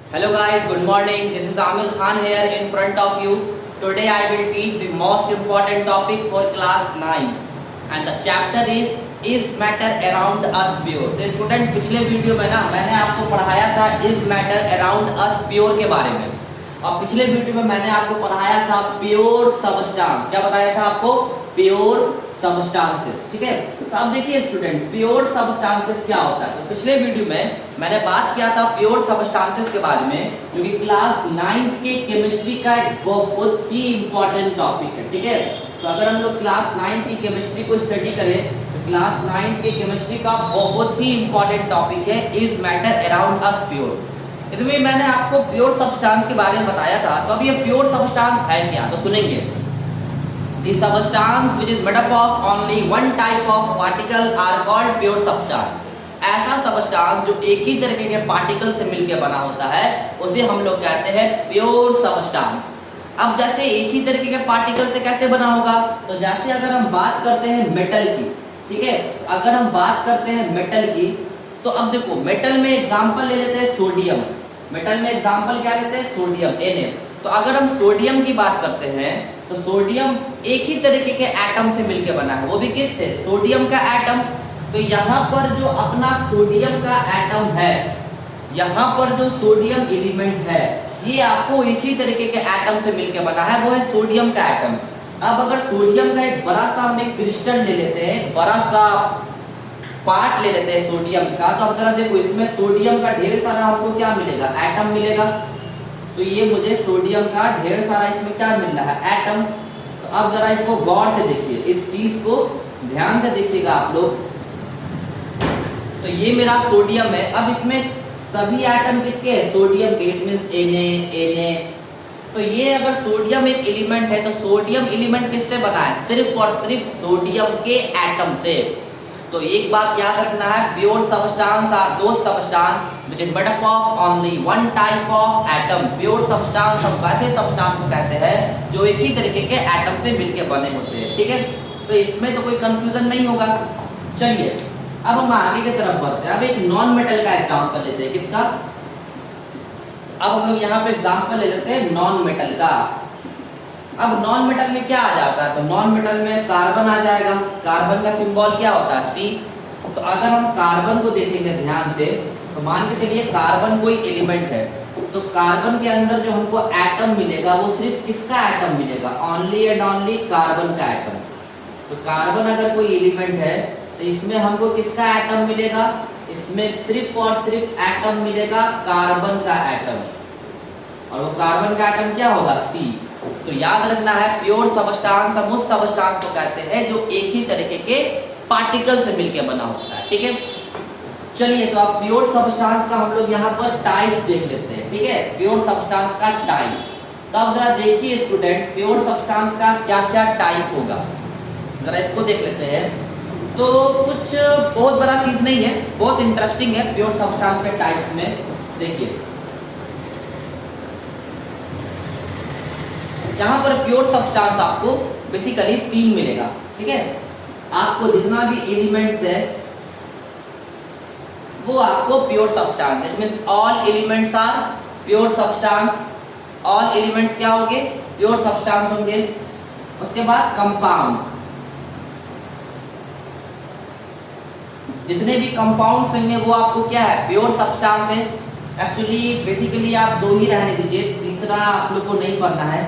Hello guys, good morning. This is Amir Khan here in front of you. Today I will teach the most important topic for class 9 and the chapter is matter around us pure. तो student पिछले video में ना मैंने आपको पढ़ाया था is matter around us pure के बारे में और पिछले वीडियो में मैंने आपको पढ़ाया था प्योर सबस्टांस। क्या बताया था आपको? Pure substances. ठीक है, तो अब देखिए स्टूडेंट प्योर सबस्टांसेस क्या होता है। तो पिछले वीडियो में मैंने बात किया था प्योर सबस्टांसेस के बारे में, जो कि क्लास 9th के केमिस्ट्री का एक बहुत ही इंपॉर्टेंट टॉपिक है। ठीक है, तो अगर हम लोग क्लास 9th की केमिस्ट्री को स्टडी करें तो क्लास 9th के केमिस्ट्री का बहुत ही इंपॉर्टेंट टॉपिक है is matter around us pure. इसमें मैंने आपको प्योर सब्सटेंस के बारे में बताया था। तो अब ये प्योर सब्सटेंस है क्या, तो सुनेंगे। The substance which is made up of only one type of particle are called pure substance. ऐसा सबस्टांस जो एक ही तरीके के पार्टिकल से मिलकर बना होता है उसे हम लोग कहते हैं प्योर सबस्टांस। अब जैसे एक ही तरीके के पार्टिकल से कैसे बना होगा, तो जैसे अगर हम बात करते हैं मेटल की, ठीक है, अगर हम बात करते हैं मेटल की, तो अब देखो मेटल में एग्जांपल ले लेते हैं सोडियम। मेटल में एग्जांपल क्या लेते हैं? Sodium, Na। तो अगर हम सोडियम की बात करते हैं तो सोडियम एक ही तरीके के एटम से मिलकर बना है, वो भी किससे? सोडियम का एटम। तो यहाँ पर जो अपना सोडियम का एटम है, यहाँ पर जो सोडियम एलिमेंट है, ये आपको एक ही तरीके के एटम से मिलकर बना है, वो है सोडियम का एटम। अब अगर सोडियम का एक बड़ा सा हम एक क्रिस्टल ले लेते हैं, बड़ा सा पार्ट ले लेते हैं सोडियम का, तो अब जरा देखो इसमें सोडियम का ढेर सारा हमको क्या मिलेगा? एटम मिलेगा। तो ये मुझे सोडियम का ढेर सारा इसमें क्या मिल रहा है? एटम। तो अब जरा इसको गौर से देखिए, इस चीज को ध्यान से देखिएगा आप लोग। तो ये मेरा सोडियम है। अब इसमें सभी एटम किसके हैं? सोडियम के। It means Na। तो ये अगर सोडियम एक एलिमेंट है तो सोडियम एलिमेंट किससे बना है? सिर्फ और सिर्फ सोडियम के एटम से। तो एक बात याद रखना है, pure substance are those substance which is made up of only one type of atom. Pure substance हम वैसे सबस्टांस को कहते हैं जो एक ही तरीके के एटम से मिलकर बने होते हैं। ठीक है, तो इसमें तो कोई कंफ्यूजन नहीं होगा। चलिए अब हम आगे की तरफ बढ़ते हैं। अब एक नॉन मेटल का एग्जांपल लेते हैं। किसका? अब हम लोग यहाँ पे एग्जांपल ले लेते हैं नॉन मेटल का। अब नॉन मेटल में क्या आ जाता है? तो नॉन मेटल में कार्बन आ जाएगा। कार्बन का सिंबल क्या होता है? C। तो अगर हम कार्बन को देखेंगे ध्यान से, तो मान के चलिए कार्बन कोई एलिमेंट है, तो कार्बन के अंदर जो हमको एटम मिलेगा वो सिर्फ किसका एटम मिलेगा? ओनली एंड ओनली कार्बन का एटम। तो कार्बन अगर कोई एलिमेंट है तो इसमें हमको किसका एटम मिलेगा? इसमें सिर्फ और सिर्फ एटम मिलेगा कार्बन का एटम, और वो कार्बन का एटम क्या होगा? C। तो याद रखना है प्योर सबस्टांस हम उस सबस्टांस को कहते हैं जो एक ही तरीके के पार्टिकल से मिलकर बना होता है। ठीक है, चलिए तो अब प्योर सबस्टांस का हम लोग यहाँ पर टाइप्स देख लेते हैं। ठीक है, प्योर सबस्टांस का टाइप। तो अब जरा देखिए स्टूडेंट प्योर सबस्टांस का क्या क्या टाइप होगा, जरा इसको देख लेते हैं। तो कुछ बहुत बड़ा चीज नहीं है, बहुत इंटरेस्टिंग है प्योर सबस्टांस के टाइप्स में। देखिए यहाँ पर प्योर सब्सटेंस आपको बेसिकली 3 मिलेगा। ठीक है, आपको जितना भी एलिमेंट्स है वो आपको pure substance. It means all elements are pure substance. All elements क्या होंगे? प्योर सब्सटेंस होंगे। उसके बाद कंपाउंड, जितने भी कंपाउंड्स होंगे वो आपको क्या है? प्योर सब्सटेंस है। एक्चुअली बेसिकली आप 2 ही रहने दीजिए, तीसरा आप लोग को नहीं पढ़ना है।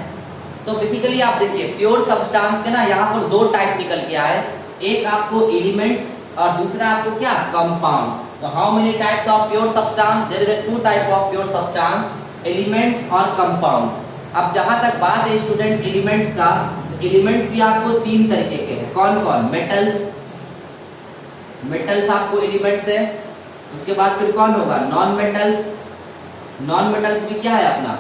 तो बेसिकली आप देखिए प्योर सब्सटेंस के ना यहाँ पर 2 टाइप निकल के आए, एक आपको एलिमेंट्स और दूसरा आपको क्या? कंपाउंड। तो how many types of pure substance? There is 2 type of pure substance, elements और कंपाउंड। अब जहां तक बात है स्टूडेंट एलिमेंट्स का, तो एलिमेंट्स भी आपको 3 तरीके के हैं। कौन कौन? मेटल्स। मेटल्स आपको एलिमेंट्स है। उसके बाद फिर कौन होगा? Non metals. नॉन मेटल्स भी क्या है अपना?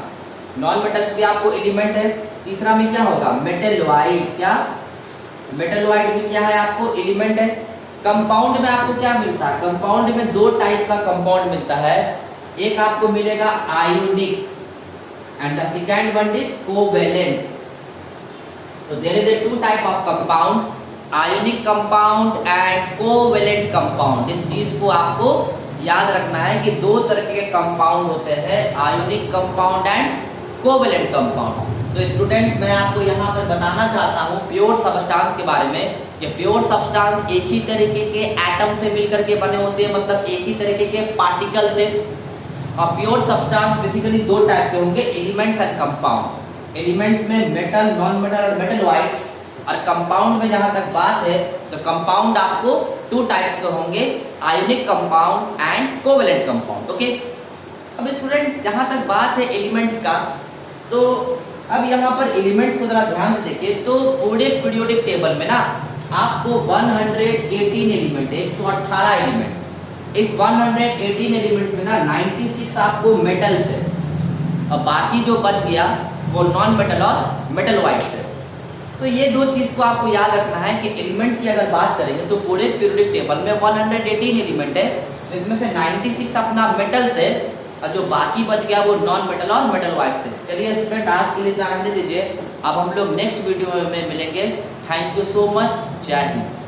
नॉन मेटल्स भी आपको एलिमेंट है। तीसरा में क्या होगा? मेटलॉइड। क्या? मेटलॉइड भी क्या है? आपको एलिमेंट है। कंपाउंड में आपको क्या मिलता है? कंपाउंड में 2 टाइप का कंपाउंड मिलता है। एक आपको मिलेगा ionic and the second one is covalent. तो there is a 2 type of compound, ionic compound and covalent compound. इस चीज को आपको याद रखना है कि दो तरह के कंपाउंड होते हैं, ionic compound and covalent compound. तो स्टूडेंट मैं आपको यहाँ पर बताना चाहता हूँ प्योर सब्सटेंस के बारे में कि प्योर सब्सटेंस एक ही तरीके के एटम से मिलकर के बने होते हैं, मतलब एक ही तरीके के पार्टिकल से। और प्योर सब्सटेंस बेसिकली दो टाइप के होंगे, एलिमेंट्स एंड कंपाउंड। एलिमेंट्स में मेटल, नॉन मेटल और मेटलॉइड्स, और कंपाउंड में जहाँ तक बात है तो कंपाउंड आपको टू टाइप्स के होंगे, ionic compound and covalent compound. Okay, अब स्टूडेंट जहाँ तक बात है एलिमेंट्स का, तो अब यहाँ पर एलिमेंट्स को जरा ध्यान से देखिए तो पूरे पीरियोडिक टेबल में ना आपको 118 एलिमेंट, 118 एलिमेंट, इस 118 एलिमेंट्स में ना 96 आपको मेटल्स है और बाकी जो बच गया वो नॉन मेटल और मेटलॉइड्स है। तो ये दो चीज़ को आपको याद रखना है कि एलिमेंट की अगर बात करेंगे तो पूरे पीरियोडिक टेबल में 118 एलिमेंट है, इसमें से 96 अपना मेटल्स है और जो बाकी बच गया वो नॉन मेटल और मेटलॉइड्स है। चलिए स्टूडेंट आज के लिए इतना रहने दीजिए, अब हम लोग नेक्स्ट वीडियो में मिलेंगे। थैंक यू सो मच, जय हिंद।